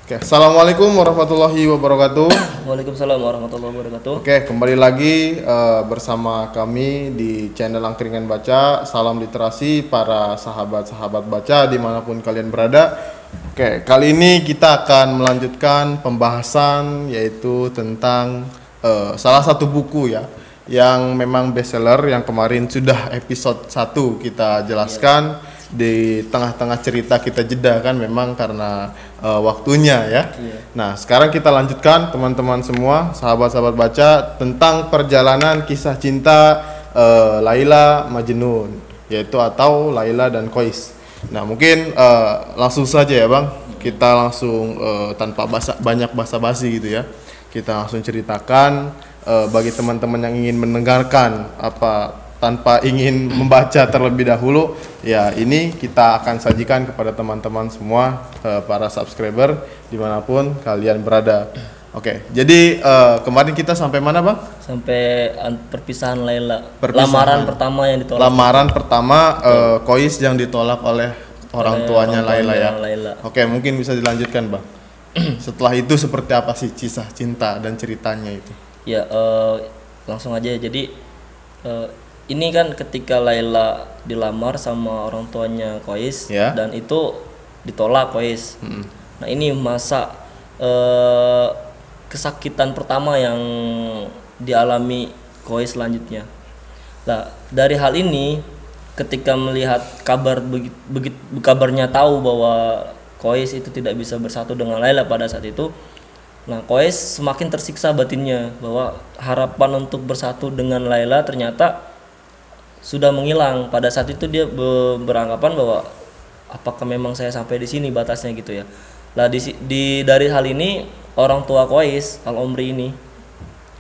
Oke, Assalamualaikum warahmatullahi wabarakatuh. Waalaikumsalam warahmatullahi wabarakatuh. Oke, kembali lagi bersama kami di channel Angkringan Baca. Salam literasi para sahabat-sahabat baca dimanapun kalian berada. Oke, kali ini kita akan melanjutkan pembahasan yaitu tentang salah satu buku ya yang memang bestseller yang kemarin sudah episode 1 kita jelaskan. Di tengah-tengah cerita kita jeda kan memang karena waktunya ya. Nah sekarang kita lanjutkan teman-teman semua sahabat-sahabat baca tentang perjalanan kisah cinta Laila Majnun yaitu atau Laila dan Qais. Nah mungkin langsung saja ya bang, kita langsung tanpa banyak basa-basi gitu ya, kita langsung ceritakan bagi teman-teman yang ingin mendengarkan tanpa ingin membaca terlebih dahulu, ya ini kita akan sajikan kepada teman-teman semua para subscriber dimanapun kalian berada. Oke, jadi kemarin kita sampai mana bang? Sampai perpisahan Laila. Lamaran pertama yang ditolak. Lamaran pertama Qais yang ditolak oleh orang tuanya Laila ya. Oke, mungkin bisa dilanjutkan bang. Setelah itu seperti apa sih kisah cinta dan ceritanya itu? Ya langsung aja. Jadi ini kan ketika Laila dilamar sama orang tuanya Qais dan itu ditolak Qais. Nah ini masa kesakitan pertama yang dialami Qais selanjutnya. Nah dari hal ini ketika melihat kabarnya tahu bahwa Qais itu tidak bisa bersatu dengan Laila pada saat itu, nah Qais semakin tersiksa batinnya bahwa harapan untuk bersatu dengan Laila ternyata sudah menghilang. Pada saat itu dia beranggapan bahwa apakah memang saya sampai di sini batasnya gitu ya. Lah dari hal ini orang tua Qais Al-Omri ini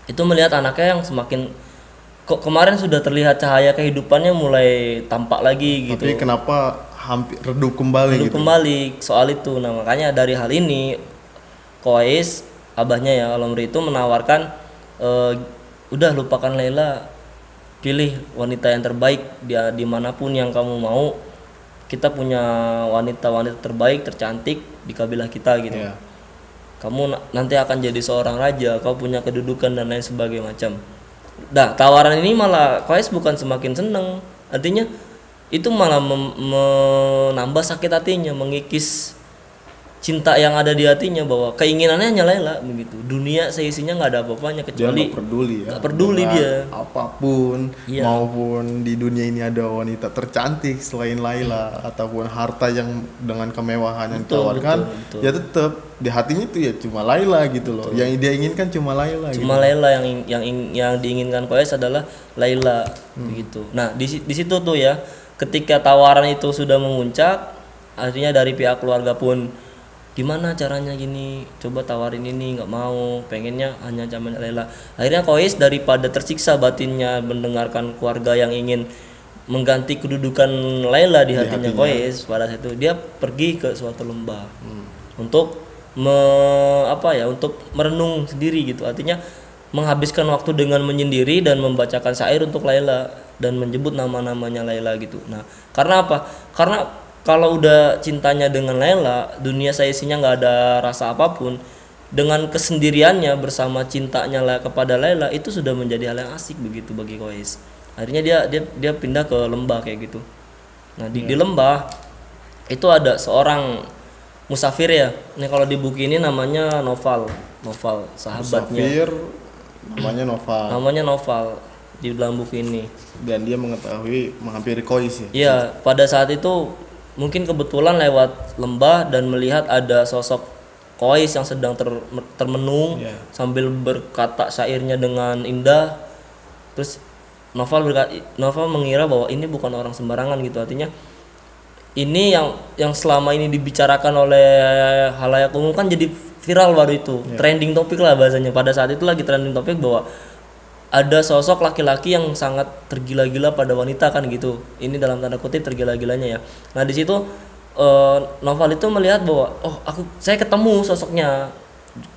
itu melihat anaknya yang semakin kok kemarin sudah terlihat cahaya kehidupannya mulai tampak lagi gitu. Tapi kenapa hampir redup kembali gitu? Kembali soal itu. Nah makanya dari hal ini Qais abahnya ya Al-Omri itu menawarkan udah lupakan Laila, pilih wanita yang terbaik dia dimanapun yang kamu mau. Kita punya wanita-wanita terbaik tercantik di kabilah kita gitu. Kamu nanti akan jadi seorang raja, kau punya kedudukan dan lain sebagainya macam. Nah tawaran ini malah Qais bukan semakin seneng, artinya itu malah menambah sakit hatinya, mengikis cinta yang ada di hatinya bahwa keinginannya hanya Laila begitu. Dunia seisinya nggak ada apa-apanya kecuali dia nggak peduli dia apapun maupun di dunia ini ada wanita tercantik selain Laila ataupun harta yang dengan kemewahan yang ditawarkan, ya tetap di hatinya itu ya cuma Laila gitu loh. Yang dia inginkan cuma Laila. Cuma gitu. Laila yang diinginkan Qais adalah Laila begitu. Nah di situ tuh ya ketika tawaran itu sudah memuncak, artinya dari pihak keluarga pun gimana caranya gini, coba tawarin ini, nggak mau, pengennya hanya zaman Laila. Akhirnya Qais daripada tersiksa batinnya mendengarkan keluarga yang ingin mengganti kedudukan Laila di hatinya Qais, pada saat itu dia pergi ke suatu lembah untuk untuk merenung sendiri gitu. Artinya menghabiskan waktu dengan menyendiri dan membacakan syair untuk Laila dan menyebut nama-namanya Laila gitu. Nah karena apa? Karena kalau udah cintanya dengan Laila, dunia seisinya nggak ada rasa apapun. Dengan kesendiriannya bersama cintanya kepada Laila itu sudah menjadi hal yang asik begitu bagi Qais. Akhirnya dia pindah ke lembah kayak gitu. Nah di lembah itu ada seorang musafir ya. Ini kalau di buku ini namanya Noval sahabatnya. Musafir namanya Noval di dalam buku ini. Dan dia menghampiri Qais ya. Iya, pada saat itu mungkin kebetulan lewat lembah dan melihat ada sosok Qais yang sedang termenung sambil berkata syairnya dengan indah. Terus Noval mengira bahwa ini bukan orang sembarangan gitu. Artinya ini yang selama ini dibicarakan oleh halayak umum kan jadi viral baru itu. Trending topik lah bahasanya. Pada saat itu lagi trending topik bahwa ada sosok laki-laki yang sangat tergila-gila pada wanita kan gitu. Ini dalam tanda kutip tergila-gilanya ya. Nah di situ Noval itu melihat bahwa saya ketemu sosoknya,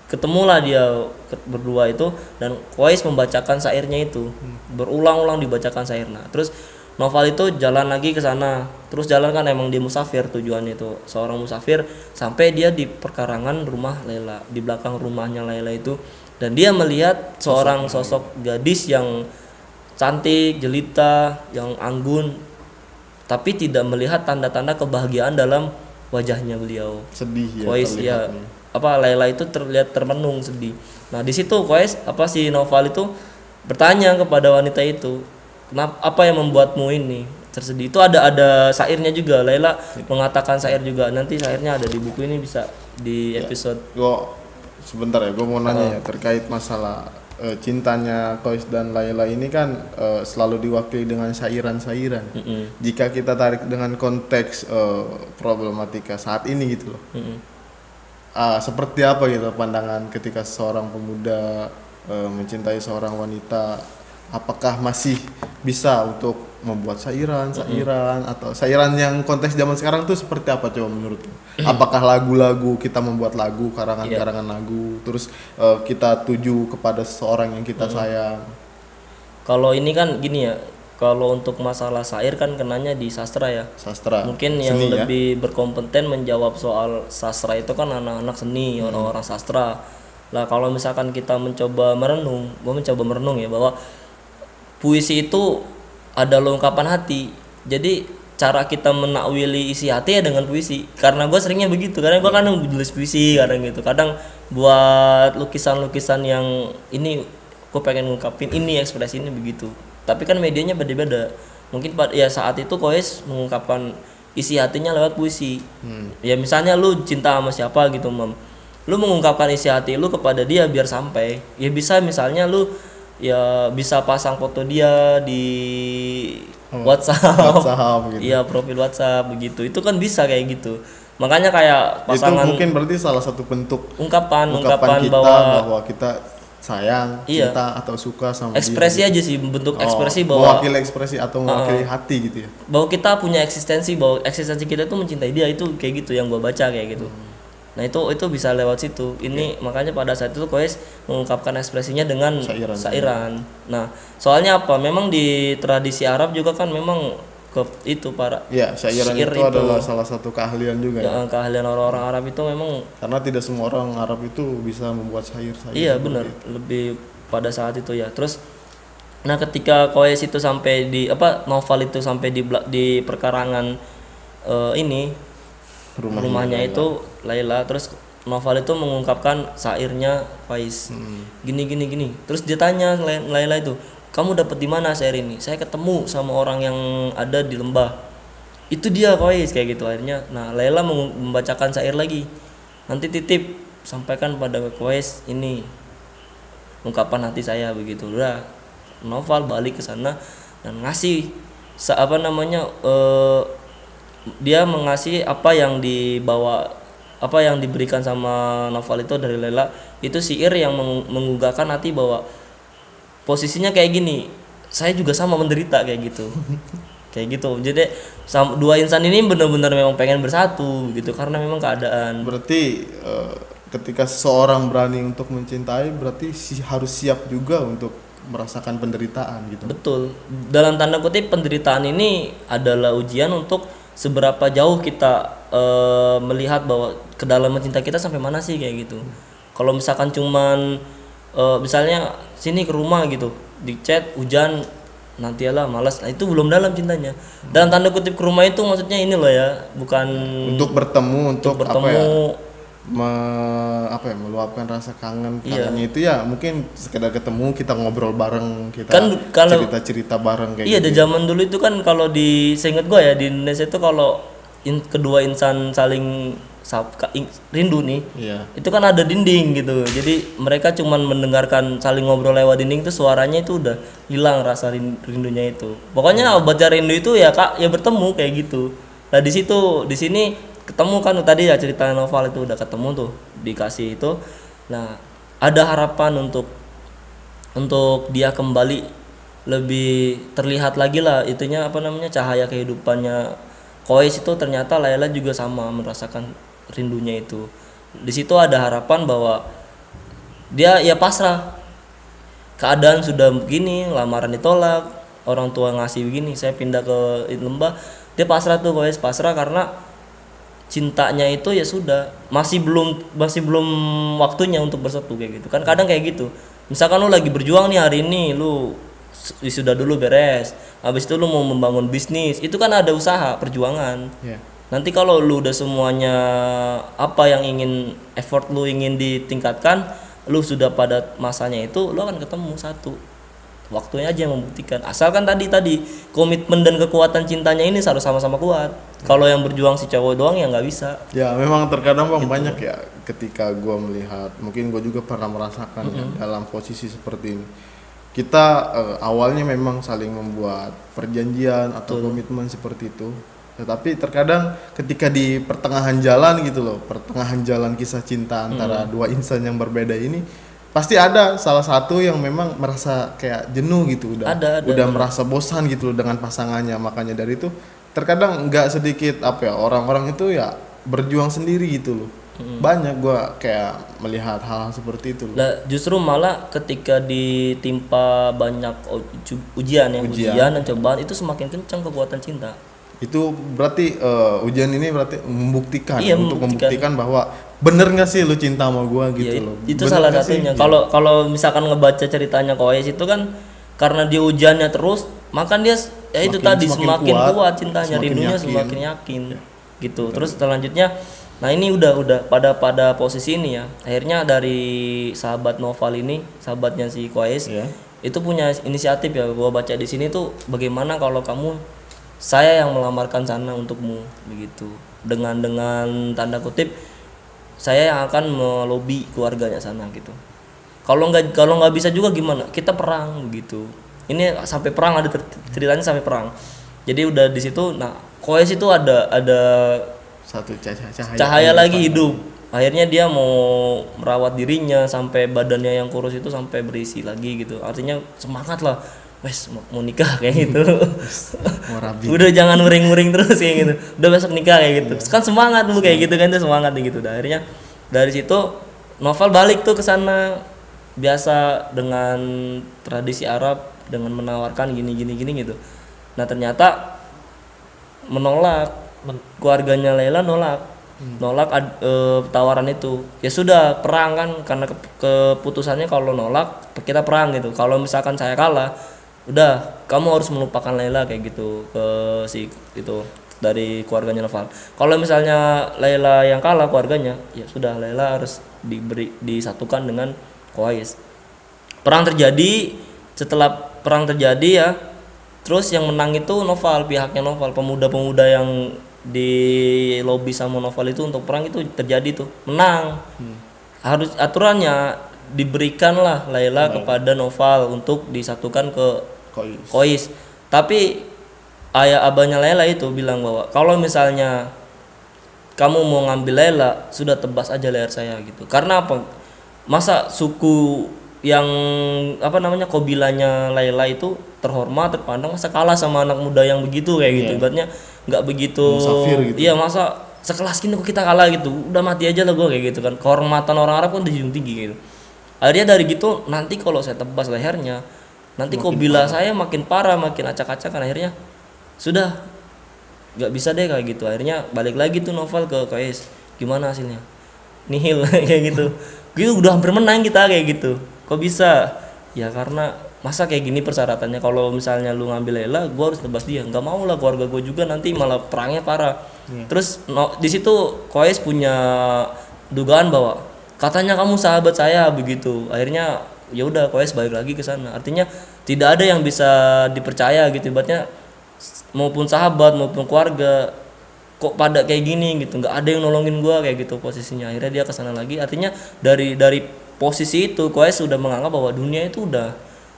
ketemulah dia berdua itu dan Qais membacakan syairnya itu berulang-ulang dibacakan syairnya. Terus Noval itu jalan lagi ke sana, terus jalan kan emang dia musafir tujuannya itu seorang musafir sampai dia di perkarangan rumah Laila, di belakang rumahnya Laila itu, dan dia melihat seorang sosok gadis yang cantik, jelita, yang anggun, tapi tidak melihat tanda-tanda kebahagiaan dalam wajahnya beliau. Sedih ya Kois ya terlihatnya. Laila itu terlihat termenung sedih. Nah di situ Kois si Noval itu bertanya kepada wanita itu, kenapa, apa yang membuatmu ini tersedih? Itu ada syairnya juga. Laila mengatakan syair juga. Nanti syairnya ada di buku ini, bisa di episode. Gue sebentar ya, gue mau nanya ya terkait masalah cintanya Kois dan Laila ini kan selalu diwakili dengan sairan-sairan. Jika kita tarik dengan konteks problematika saat ini gitu loh, seperti apa gitu pandangan ketika seorang pemuda mencintai seorang wanita, apakah masih bisa untuk membuat sairan atau sairan yang konteks zaman sekarang tuh seperti apa coba menurut lu? Apakah lagu-lagu kita membuat lagu, karangan-karangan lagu, terus kita tuju kepada seseorang yang kita sayang? Kalau ini kan gini ya, kalau untuk masalah syair kan kenanya di sastra ya. Sastra. Mungkin yang seni ya? lebih berkompeten menjawab soal sastra itu kan anak-anak seni, orang-orang sastra. Lah kalau misalkan kita mencoba merenung, gue mencoba merenung ya, bahwa puisi itu ada ungkapan hati. Jadi cara kita menakwili isi hati ya dengan puisi. Karena gue seringnya begitu, karena gue kadang nulis puisi, kadang gitu, kadang buat lukisan-lukisan yang ini gue pengen ngungkapin ini, ekspresi ini begitu. Tapi kan medianya beda-beda. Mungkin ya saat itu Koes mengungkapkan isi hatinya lewat puisi. Ya misalnya lu cinta sama siapa gitu, lu mengungkapkan isi hati lu kepada dia biar sampai. Ya bisa misalnya lu ya bisa pasang foto dia di WhatsApp gitu. Iya, profil WhatsApp begitu. Itu kan bisa kayak gitu. Makanya kayak pasangan itu mungkin berarti salah satu bentuk ungkapan kita bahwa kita sayang, iya, cinta atau suka sama ekspresi dia. aja sih, bentuk ekspresi bahwa mewakili ekspresi atau mewakili hati gitu ya. Bahwa kita punya eksistensi, bahwa eksistensi kita itu mencintai dia, itu kayak gitu yang gua baca kayak gitu. Nah itu bisa lewat situ. Ini makanya pada saat itu Koes mengungkapkan ekspresinya dengan sairan. Nah soalnya apa? Memang di tradisi Arab juga kan memang itu para sairan itu adalah salah satu keahlian juga ya. Keahlian orang-orang Arab itu memang, karena tidak semua orang Arab itu bisa membuat syair. Iya benar, lebih pada saat itu ya. Terus nah ketika Koes itu sampai di Noval itu sampai di perkarangan ini rumahnya itu Laila, terus Noval itu mengungkapkan syairnya Faiz. Gini. Terus dia tanya Laila itu, kamu dapat di mana syair ini? Saya ketemu sama orang yang ada di lembah. Itu dia Faiz kayak gitu akhirnya. Nah Laila membacakan syair lagi. Nanti titip sampaikan pada Faiz, ini ungkapan hati saya begitu. Udah Noval balik ke sana dan ngasih dia mengasih apa yang diberikan sama Noval itu dari Laila. Itu syair yang menggugahkan hati bahwa posisinya kayak gini, saya juga sama menderita kayak gitu. Kayak gitu. Jadi dua insan ini benar-benar memang pengen bersatu gitu karena memang keadaan. Berarti ketika seseorang berani untuk mencintai, berarti harus siap juga untuk merasakan penderitaan gitu. Betul. Dalam tanda kutip penderitaan ini adalah ujian untuk seberapa jauh kita melihat bahwa kedalaman cinta kita sampai mana sih kayak gitu. Kalau misalkan cuman misalnya sini ke rumah gitu, di chat hujan, nanti lah malas, nah itu belum dalam cintanya. Dalam tanda kutip ke rumah itu maksudnya ini loh ya, bukan untuk bertemu, untuk bertemu, meluapkan rasa kangennya itu ya mungkin sekedar ketemu, kita ngobrol bareng, kita kan kalau cerita bareng kayak iya gitu. Di zaman dulu itu kan kalau seingat gue ya di Indonesia itu kalau kedua insan saling rindu nih, itu kan ada dinding gitu, jadi mereka cuman mendengarkan saling ngobrol lewat dinding, itu suaranya itu udah hilang rasa rindunya itu. Pokoknya obatnya rindu itu ya kak, ya bertemu kayak gitu. Nah di sini ketemu kan tadi ya cerita Noval itu udah ketemu tuh, dikasih itu. Nah ada harapan untuk dia kembali lebih terlihat lagi lah itunya cahaya kehidupannya Kois itu. Ternyata Laila juga sama merasakan rindunya itu. Di situ ada harapan bahwa dia ya pasrah, keadaan sudah begini, lamaran ditolak, orang tua ngasih begini, saya pindah ke Lembah, dia pasrah tuh Koes, pasrah karena cintanya itu ya sudah masih belum waktunya untuk bersatu kayak gitu kan. Kadang kayak gitu, misalkan lu lagi berjuang nih hari ini, lu sudah dulu beres, habis itu lu mau membangun bisnis, itu kan ada usaha perjuangan. Nanti kalau lu udah semuanya apa yang ingin effort lu ingin ditingkatkan, lu sudah pada masanya itu, lu akan ketemu satu. Waktunya aja yang membuktikan. Asalkan tadi komitmen dan kekuatan cintanya ini harus sama-sama kuat. Kalau yang berjuang si cowok doang ya nggak bisa. Ya memang terkadang Bang banyak ya ketika gua melihat, mungkin gua juga pernah merasakan ya, dalam posisi seperti ini. Kita awalnya memang saling membuat perjanjian atau komitmen seperti itu. Tetapi terkadang ketika di pertengahan jalan gitu loh, pertengahan jalan kisah cinta antara dua insan yang berbeda ini, pasti ada salah satu yang memang merasa kayak jenuh gitu, udah merasa bosan gitu loh dengan pasangannya. Makanya dari itu terkadang nggak sedikit apa ya, orang-orang itu ya berjuang sendiri gitu loh. Banyak gua kayak melihat hal-hal seperti itu loh. Lah justru malah ketika ditimpa banyak ujian dan cobaan, itu semakin kencang kekuatan cinta. Itu berarti ujian ini berarti membuktikan, Iya, untuk membuktikan bahwa bener nggak sih lu cinta sama gua gitu loh. Itu Bener salah nggak sih? satunya. Kalau misalkan ngebaca ceritanya Koes itu kan karena dia ujiannya terus, maka dia ya itu tadi semakin kuat cintanya, rindunya semakin yakin. Gitu. Terus selanjutnya, nah ini udah pada posisi ini ya. Akhirnya dari sahabat Noval ini, sahabatnya si Koes, itu punya inisiatif ya. Gua baca di sini tuh, bagaimana kalau saya yang melamarkan sana untukmu begitu, dengan tanda kutip saya yang akan melobi keluarganya sana gitu. Kalau nggak bisa juga gimana, kita perang begitu. Ini sampai perang, ada ceritanya sampai perang. Jadi udah di situ. Nah Koes itu ada Satu cahaya lagi hidup. Akhirnya dia mau merawat dirinya sampai badannya yang kurus itu sampai berisi lagi gitu. Artinya semangat lah, wes mau nikah kayak gitu. Udah jangan muring-muring terus kayak gitu. Udah besok nikah kayak gitu. Kan semangat tuh kayak gitu kan, tuh semangat gitu. Akhirnya dari situ Noval balik tuh ke sana, biasa dengan tradisi Arab, dengan menawarkan gini gitu. Nah ternyata menolak, keluarganya Laila nolak tawaran itu. Ya sudah, perang kan, karena keputusannya kalau nolak kita perang gitu. Kalau misalkan saya kalah, udah kamu harus melupakan Laila kayak gitu ke si itu dari keluarganya Noval. Kalau misalnya Laila yang kalah keluarganya, ya sudah Laila harus disatukan dengan Koes. Perang terjadi, setelah perang terjadi ya, terus yang menang itu Noval, pihaknya Noval, pemuda-pemuda yang di lobi sama Noval itu untuk perang itu terjadi tuh, menang. Harus aturannya diberikanlah Laila kepada Noval untuk disatukan ke Kois. Tapi ayah abahnya Laila itu bilang bahwa kalau misalnya kamu mau ngambil Laila, sudah tebas aja leher saya gitu. Karena apa? Masa suku yang kobilanya Laila itu terhormat, terpandang, masa kalah sama anak muda yang begitu kayak gitu. Ibaratnya nggak begitu. Musafir gitu. Iya, masa sekelas gini kok kita kalah gitu. Udah mati aja lah gue kayak gitu kan. Kehormatan orang Arab kan dijunjung tinggi gitu. Akhirnya dari gitu, nanti kalau saya tebas lehernya, nanti kobila saya makin parah, makin acak-acakan. Akhirnya sudah nggak bisa deh kayak gitu. Akhirnya balik lagi tuh Noval ke Koes. Gimana hasilnya? Nihil kayak gitu. Gitu udah hampir menang kita kayak gitu. Kok bisa? Ya karena masa kayak gini persyaratannya, kalau misalnya lu ngambil Laila, gue harus tebas dia. Nggak mau lah, keluarga gue juga nanti malah perangnya parah. Terus di situ Koes punya dugaan bahwa katanya kamu sahabat saya begitu. Akhirnya ya udah Koes balik lagi ke sana. Artinya tidak ada yang bisa dipercaya gitu. Ibaratnya maupun sahabat maupun keluarga kok pada kayak gini gitu. Nggak ada yang nolongin gua kayak gitu posisinya. Akhirnya dia ke sana lagi. Artinya dari posisi itu Koes sudah menganggap bahwa dunia itu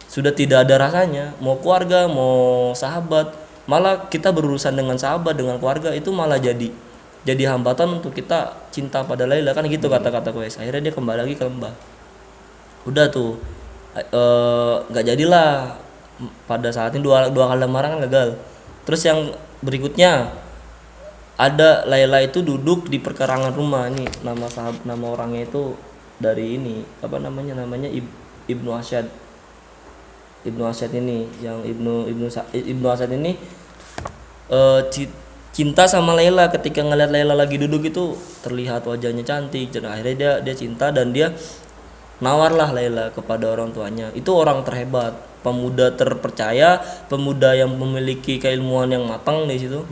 sudah tidak ada rasanya. Mau keluarga, mau sahabat, malah kita berurusan dengan sahabat, dengan keluarga itu malah jadi hambatan untuk kita cinta pada Laila kan gitu. Kata-kata Koes. Akhirnya dia kembali lagi ke Lembah. Udah tuh nggak jadilah pada saat ini, dua kali lamaran kan gagal. Terus yang berikutnya ada Laila itu duduk di perkarangan rumah. Ini nama orangnya itu dari ini namanya Ibnu Asyad. Ibnu Asyad ini, yang Ibnu Asyad ini eh, ci- cinta sama Laila. Ketika ngeliat Laila lagi duduk itu terlihat wajahnya cantik, dan akhirnya dia cinta dan dia nawarlah Laila kepada orang tuanya. Itu orang terhebat, pemuda terpercaya, pemuda yang memiliki keilmuan yang matang di situ.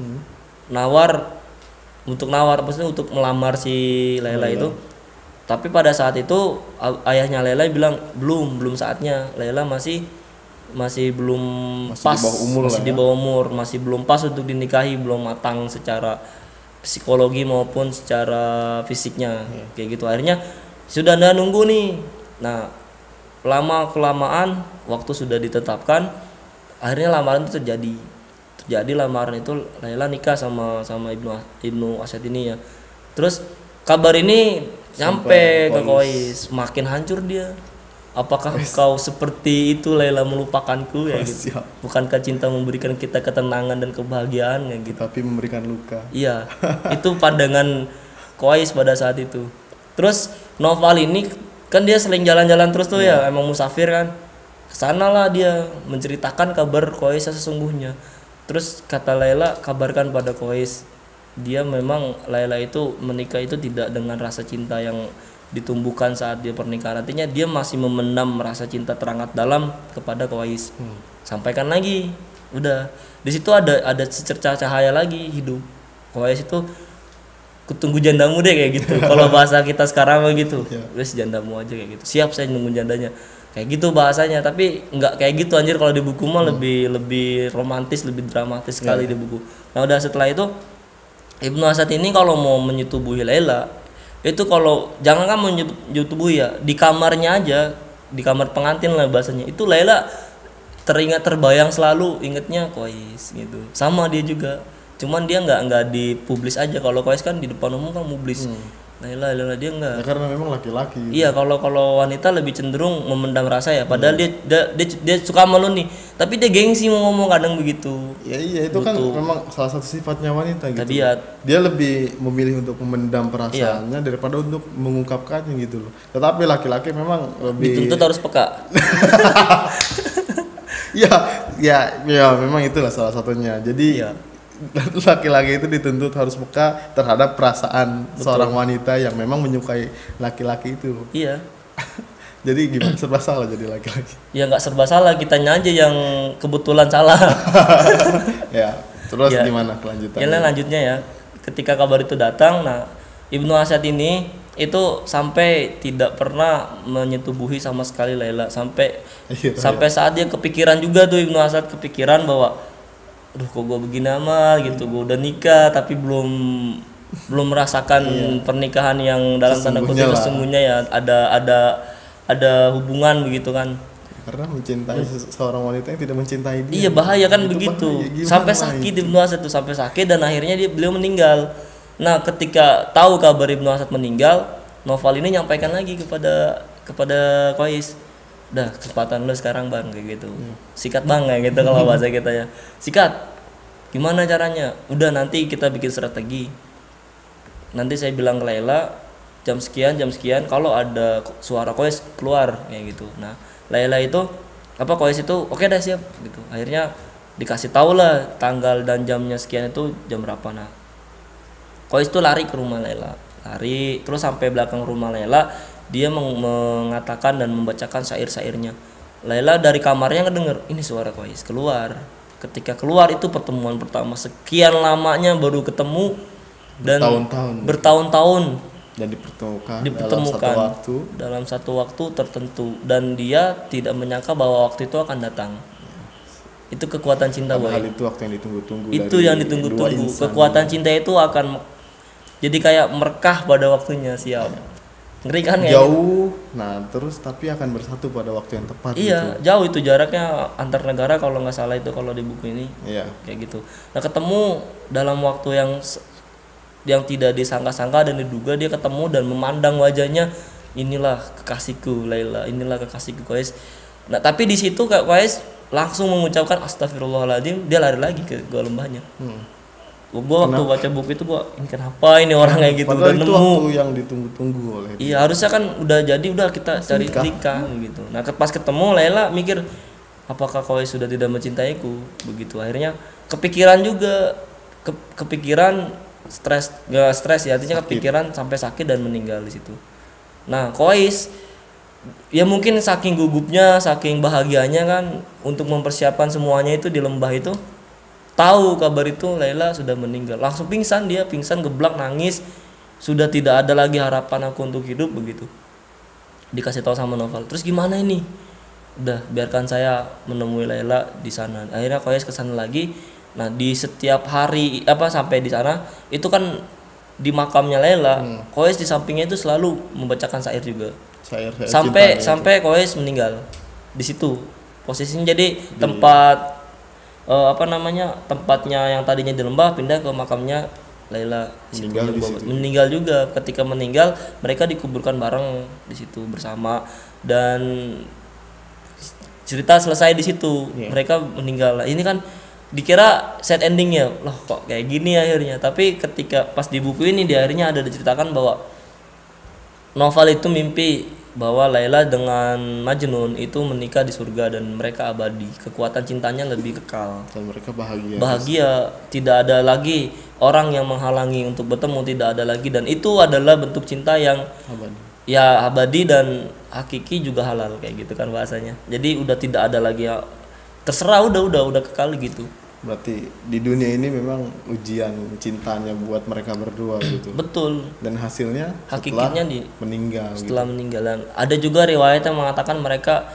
Maksudnya untuk melamar si Laila itu. Tapi pada saat itu ayahnya Laila bilang belum saatnya. Laila masih belum Masih pas, di bawah umur masih lah di ya. bawah umur, masih belum pas untuk dinikahi, belum matang secara psikologi maupun secara fisiknya. Kayak gitu. Akhirnya sudah anda nunggu nih. Nah, lama kelamaan waktu sudah ditetapkan, akhirnya lamaran itu terjadi lamaran itu. Laila nikah sama Ibnu Asyad ini ya. Terus kabar ini nyampe ke Kois, makin hancur dia. Apakah kau seperti itu Laila, melupakanku ya gitu. Siap. Bukankah cinta memberikan kita ketenangan dan kebahagiaan ya gitu. Tapi memberikan luka. Iya, itu pandangan Kois pada saat itu. Terus Noval ini kan dia sering jalan-jalan terus tuh ya, emang musafir kan. Kesana lah dia menceritakan kabar Kois sesungguhnya. Terus kata Laila, kabarkan pada Kois, dia memang Laila itu menikah itu tidak dengan rasa cinta yang ditumbuhkan saat dia pernikahan. Artinya dia masih memendam rasa cinta terangat dalam kepada Kois. Sampaikan lagi, udah di situ ada secercah cahaya lagi hidup. Kois itu kutunggu jandamu deh kayak gitu. Kalau bahasa kita sekarang begitu, wes jandamu aja kayak gitu. Siap, saya nunggu jandanya. Kayak gitu bahasanya, tapi nggak kayak gitu anjir. Kalau di buku mah lebih romantis, lebih dramatis sekali di buku. Nah udah setelah itu Ibnu Asyad ini kalau mau menyetubuhi Laila, itu kalau jangan kan menyetubuhi ya, di kamarnya aja, di kamar pengantin lah bahasanya, itu Laila terbayang selalu ingetnya Kois gitu. Sama dia juga, cuman dia nggak dipublis aja. Kalau Kois kan di depan umum kan publis. Laila dia enggak. Ya karena memang laki-laki. Iya, kalau wanita lebih cenderung memendam rasa ya. Padahal dia suka sama lu nih, tapi dia gengsi mau ngomong kadang begitu. Ya iya, itu kan memang salah satu sifatnya wanita gitu. Tabiat. Dia lebih memilih untuk memendam perasaannya daripada untuk mengungkapkannya gitu loh. Tetapi laki-laki memang lebih Dituntut harus peka. ya memang itulah salah satunya. Jadi laki-laki itu dituntut harus peka terhadap perasaan seorang wanita yang memang menyukai laki-laki itu. Iya. Jadi gimana, serba salah jadi laki-laki. Ya nggak serba salah, kitanya aja yang kebetulan salah. Ya, terus gimana kelanjutannya? Ya lanjutnya ya. Ketika kabar itu datang, nah Ibnu Asyad ini itu sampai tidak pernah menyetubuhi sama sekali Laila, sampai saat dia kepikiran juga tuh, Ibnu Asyad kepikiran bahwa aduh kok gue begini amat gitu, gue udah nikah tapi belum merasakan pernikahan yang dalam tanda kutip sesungguhnya ya, ada hubungan begitu kan. Karena mencintai seorang wanita yang tidak mencintai dia. Iya, bahaya kan begitu. Sampai sakit Ibnu Asyad tuh, sampai sakit, dan akhirnya beliau meninggal. Nah, ketika tahu kabar Ibnu Asyad meninggal, Noval ini nyampaikan lagi kepada Kois. Dah, kesempatan lu sekarang bang, kayak gitu. Sikat bang, kayak gitu kalau bahasa kita ya. Sikat. Gimana caranya? Udah, nanti kita bikin strategi. Nanti saya bilang ke Laila jam sekian kalau ada suara Kois keluar kayak gitu. Nah, Laila itu Kois itu oke dah siap gitu. Akhirnya dikasih tahu lah tanggal dan jamnya sekian itu jam berapa. Nah, Kois itu lari ke rumah Laila. Lari terus sampai belakang rumah Laila. Dia mengatakan dan membacakan syair-syairnya. Laila dari kamarnya ngedenger, ini suara Kois keluar. Ketika keluar itu pertemuan pertama, sekian lamanya baru ketemu dan bertahun-tahun dan dipertemukan dalam satu waktu tertentu, dan dia tidak menyangka bahwa waktu itu akan datang. Itu kekuatan cinta, boy. Hal itu waktu yang ditunggu-tunggu. Itu yang ditunggu-tunggu. Kekuatan cinta itu akan jadi kayak merekah pada waktunya, siap. Ngeri kan ya? Jauh, nah terus tapi akan bersatu pada waktu yang tepat. Iya, gitu. Jauh itu jaraknya antar negara kalau nggak salah itu kalau di buku ini. Iya. Kayak gitu. Nah, ketemu dalam waktu yang tidak disangka-sangka dan diduga, dia ketemu dan memandang wajahnya, inilah kekasihku Laila, inilah kekasihku Kois. Nah, tapi di situ Kak Kois langsung mengucapkan astagfirullahaladzim, dia lari lagi ke gua lembahnya. Gua waktu baca buku itu ini kenapa ini orang kayak gitu, udah nemu waktu yang ditunggu-tunggu oleh dia. Iya, harusnya kan udah jadi, udah kita cari nikah gitu. Nah, pas ketemu Laila mikir apakah kau sudah tidak mencintaiku begitu. Akhirnya kepikiran juga, kepikiran stres, nggak stres ya, artinya kepikiran sampai sakit dan meninggal di situ. Nah Kois ya mungkin saking gugupnya, saking bahagianya kan untuk mempersiapkan semuanya itu di lembah itu, tahu kabar itu Laila sudah meninggal, langsung pingsan, dia pingsan geblak nangis, sudah tidak ada lagi harapan aku untuk hidup begitu. Dikasih tahu sama Noval, terus gimana ini? Udah biarkan saya menemui Laila di sana. Akhirnya Kois ke sana lagi. Nah di setiap hari sampai di sana itu kan di makamnya Laila, Kois di sampingnya itu selalu membacakan syair juga. Syair Sampai Kois meninggal di situ posisinya. Jadi tempat tempatnya yang tadinya di lembah pindah ke makamnya Laila. Meninggal juga. Ketika meninggal mereka dikuburkan bareng di situ bersama, dan cerita selesai di situ. Mereka meninggal. Ini kan dikira sad endingnya, loh kok kayak gini akhirnya. Tapi ketika pas di buku ini di akhirnya ada diceritakan bahwa Noval itu mimpi bahwa Laila dengan Majnun itu menikah di surga dan mereka abadi. Kekuatan cintanya lebih kekal. Dan mereka bahagia. Bahagia, tidak ada lagi orang yang menghalangi untuk bertemu, tidak ada lagi, dan itu adalah bentuk cinta yang Abadi. Ya abadi dan hakiki juga halal kayak gitu kan bahasanya. Jadi udah tidak ada lagi ya, terserah, udah kekal gitu. Berarti di dunia ini memang ujian cintanya buat mereka berdua gitu. Betul. Dan hasilnya hakikatnya setelah meninggal. Dan ada juga riwayat yang mengatakan mereka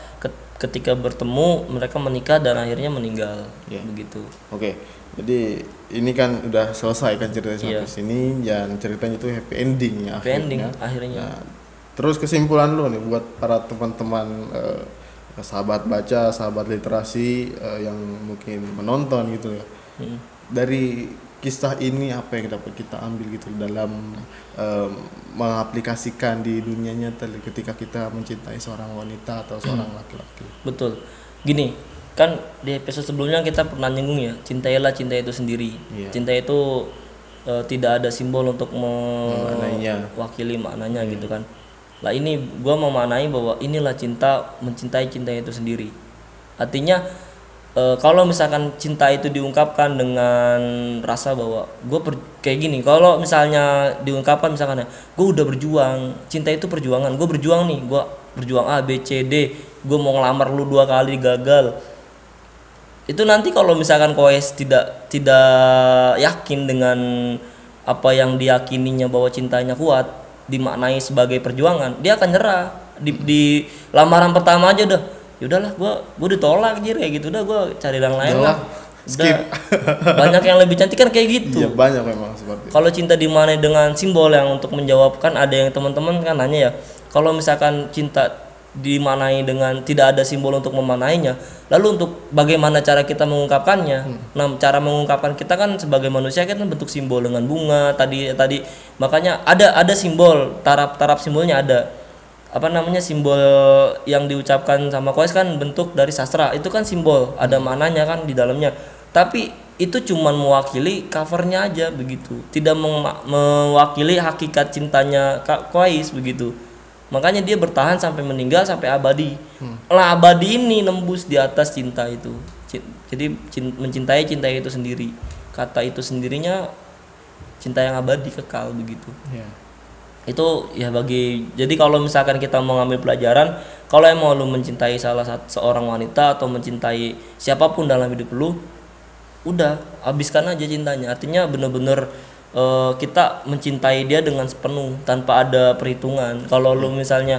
ketika bertemu mereka menikah dan akhirnya meninggal. Begitu. Oke. Jadi ini kan udah selesai kan ceritanya sampai sini, dan ceritanya itu happy ending ya. Akhirnya. Nah, terus kesimpulan lu nih buat para teman-teman sahabat baca, sahabat literasi yang mungkin menonton gitu ya. Dari kisah ini apa yang dapat kita ambil gitu dalam mengaplikasikan di dunia nyata ketika kita mencintai seorang wanita atau seorang laki-laki. Betul. Gini, kan di episode sebelumnya kita pernah nyinggung ya, cintailah cinta itu sendiri. Cinta itu tidak ada simbol untuk mewakili maknanya gitu kan. Lah ini gue memaknai bahwa inilah cinta, mencintai cinta itu sendiri. Artinya kalau misalkan cinta itu diungkapkan dengan rasa bahwa kayak gini, kalau misalnya diungkapkan misalkan ya, gue udah berjuang, cinta itu perjuangan, gue berjuang nih, gue berjuang A B C D, gue mau ngelamar lu 2 kali gagal. Itu nanti kalau misalkan Koes tidak yakin dengan apa yang diyakininya bahwa cintanya kuat, dimaknai sebagai perjuangan, dia akan nyerah di lamaran pertama aja udah, yaudahlah gue ditolak aja kayak gitu, udah gue cari yang lain lah, skip. Banyak yang lebih cantik kan kayak gitu. Iya, banyak memang seperti itu. Kalau cinta dimaknai dengan simbol yang untuk menjawabkan, ada yang teman-teman kan nanya ya, kalau misalkan cinta dimaknai dengan tidak ada simbol untuk memaknainya, lalu untuk bagaimana cara kita mengungkapkannya? Nah, cara mengungkapkan kita kan sebagai manusia kan bentuk simbol dengan bunga tadi makanya ada simbol, taraf simbolnya ada. Simbol yang diucapkan sama Koes kan bentuk dari sastra, itu kan simbol, ada maknanya kan di dalamnya. Tapi itu cuman mewakili covernya aja begitu, tidak mewakili hakikat cintanya Koes begitu. Makanya dia bertahan sampai meninggal, sampai abadi. Lah abadi ini nembus di atas cinta itu. Jadi mencintai cinta itu sendiri. Kata itu sendirinya cinta yang abadi, kekal begitu. Itu ya jadi kalau misalkan kita mau ngambil pelajaran, kalau emang lu mencintai seorang wanita atau mencintai siapapun dalam hidup lu, udah habiskan aja cintanya. Artinya bener-bener kita mencintai dia dengan sepenuh tanpa ada perhitungan. Kalau lu misalnya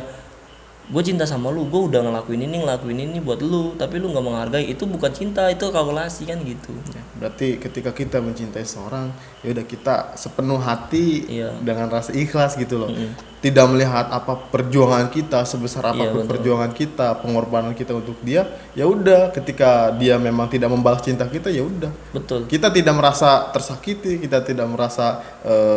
gue cinta sama lu, gue udah ngelakuin ini buat lu, tapi lu nggak menghargai, itu bukan cinta, itu kalkulasi kan gitu. Berarti ketika kita mencintai seorang, ya udah kita sepenuh hati dengan rasa ikhlas gitu loh. Tidak melihat apa perjuangan kita, sebesar apapun perjuangan kita, pengorbanan kita untuk dia, ya udah ketika dia memang tidak membalas cinta kita, ya udah. Betul. Kita tidak merasa tersakiti, kita tidak merasa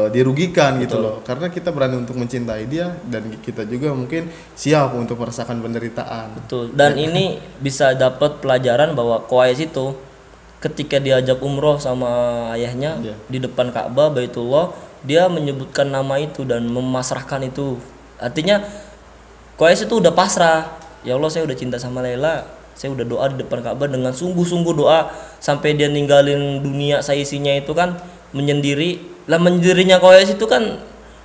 dirugikan gitu loh. Karena kita berani untuk mencintai dia, dan kita juga mungkin siap untuk merasakan penderitaan. Betul. Dan ini bisa dapat pelajaran bahwa Koes itu ketika diajak umroh sama ayahnya di depan Ka'bah Baitullah, dia menyebutkan nama itu dan memasrahkan itu. Artinya Koes itu udah pasrah. Ya Allah, saya udah cinta sama Laila, saya udah doa di depan Ka'bah dengan sungguh-sungguh doa sampai dia ninggalin dunia seisinya itu kan menyendiri. Lah menyendirinya Qais itu kan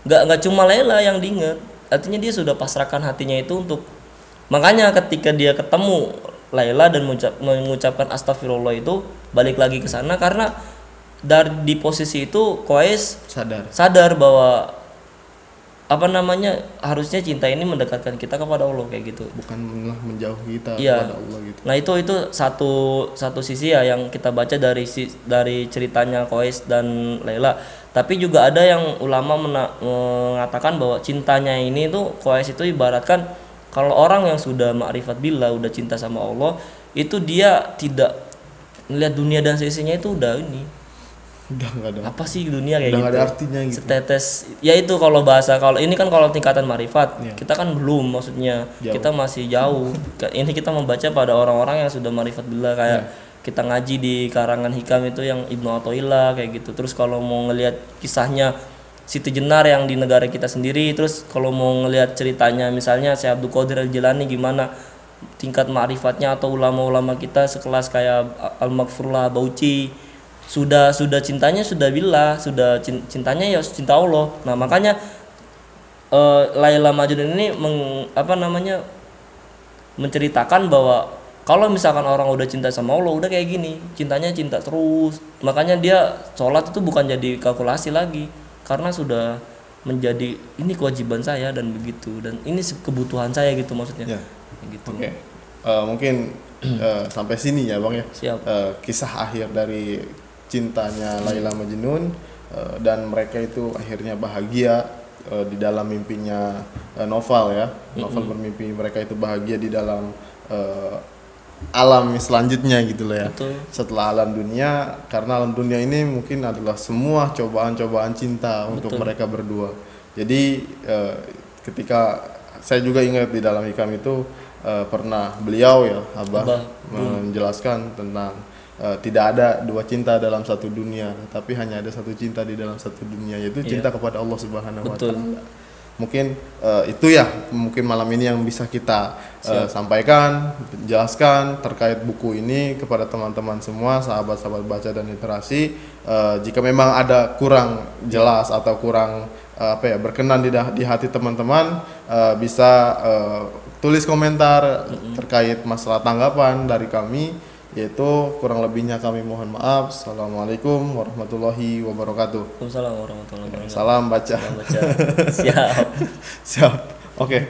nggak cuma Laila yang diinget, artinya dia sudah pasrahkan hatinya itu untuk, makanya ketika dia ketemu Laila dan mengucapkan astagfirullah itu balik lagi ke sana karena di posisi itu Qais sadar bahwa apa namanya harusnya cinta ini mendekatkan kita kepada Allah kayak gitu, bukan malah menjauhi kita iya. kepada Allah gitu. Nah itu satu sisi ya yang kita baca dari ceritanya Qais dan Laila. Tapi juga ada yang ulama mengatakan bahwa cintanya ini tuh Qais itu ibaratkan kalau orang yang sudah ma'rifat billah, udah cinta sama Allah, itu dia tidak melihat dunia dan seisinya itu udah nggak ada apa sih dunia kayak udah gitu, ada artinya gitu. setetes ya itu kalau bahasa, kalau ini kan kalau tingkatan ma'rifat kita kan belum, maksudnya kita masih jauh. Ini kita membaca pada orang-orang yang sudah ma'rifat billah kayak kita ngaji di karangan hikam itu yang Ibnu Athaillah kayak gitu. Terus kalau mau ngelihat kisahnya Siti Jenar yang di negara kita sendiri, terus kalau mau ngelihat ceritanya misalnya Syekh Abdul Qadir Al-Jilani gimana tingkat ma'rifatnya, atau ulama-ulama kita sekelas kayak Al-Maghfurullah Bauchi, sudah cintanya sudah billah, sudah cintanya ya cinta Allah. Nah makanya Laila Majnun ini menceritakan bahwa kalau misalkan orang udah cinta sama Allah udah kayak gini, cintanya cinta terus. Makanya dia sholat itu bukan jadi kalkulasi lagi, karena sudah menjadi ini kewajiban saya dan begitu, dan ini kebutuhan saya gitu maksudnya. Gitu. Oke. Mungkin sampai sini ya Bang ya. Siap. Kisah akhir dari cintanya Laila Majnun, dan mereka itu akhirnya bahagia di dalam mimpinya Novel ya. Novel bermimpi mereka itu bahagia di dalam alam selanjutnya gitu loh ya. Betul. Setelah alam dunia, karena alam dunia ini mungkin adalah semua cobaan-cobaan cinta untuk mereka berdua. Jadi ketika saya juga ingat di dalam hikam itu pernah beliau ya Abah menjelaskan tentang tidak ada dua cinta dalam satu dunia, tapi hanya ada satu cinta di dalam satu dunia, yaitu cinta kepada Allah Subhanahu wa Ta'ala. Mungkin itu ya mungkin malam ini yang bisa kita sampaikan, jelaskan terkait buku ini kepada teman-teman semua, sahabat-sahabat baca dan literasi. Jika memang ada kurang jelas atau kurang berkenan di hati teman-teman, bisa tulis komentar terkait masalah tanggapan dari kami, yaitu kurang lebihnya kami mohon maaf. Assalamualaikum warahmatullahi wabarakatuh. Waalaikumsalam warahmatullahi wabarakatuh. Salam baca. Siap. Siap. Oke.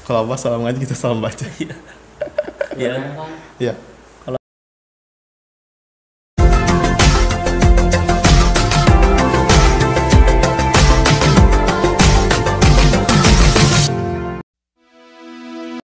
Kalau Abah salam ngaji, kita salam baca. Iya. Iya.